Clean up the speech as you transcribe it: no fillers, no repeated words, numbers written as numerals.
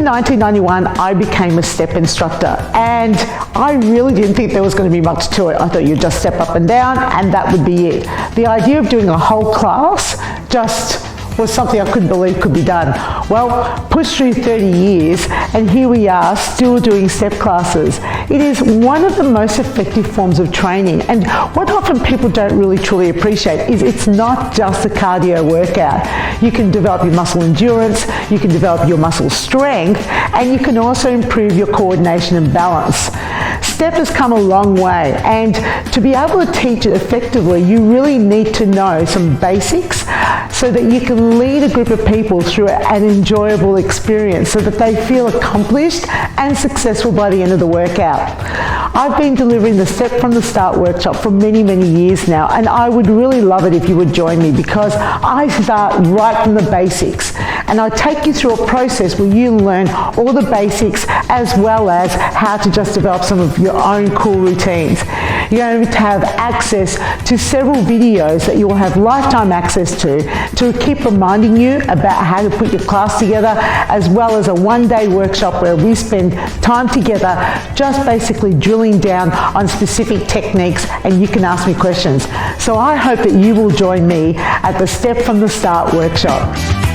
in 1991, I became a STEP instructor, and I really didn't think there was going to be much to it. I thought you'd just step up and down and that would be it. The idea of doing a whole class just was something I couldn't believe could be done. Well, push through 30 years and here we are still doing STEP classes. It is one of the most effective forms of training, and what often people don't really truly appreciate is it's not just a cardio workout. You can develop your muscle endurance, you can develop your muscle strength, and you can also improve your coordination and balance. STEP has come a long way, and to be able to teach it effectively, you really need to know some basics so that you can lead a group of people through an enjoyable experience so that they feel accomplished and successful by the end of the workout. I've been delivering the Step from the Start workshop for many, many years now, and I would really love it if you would join me, because I start right from the basics and I take you through a process where you learn all the basics as well as how to just develop some of your own cool routines. You're going to have access to several videos that you will have lifetime access to keep reminding you about how to put your class together, as well as a one-day workshop where we spend time together just basically drilling down on specific techniques, and you can ask me questions. So I hope that you will join me at the Step from the Start workshop.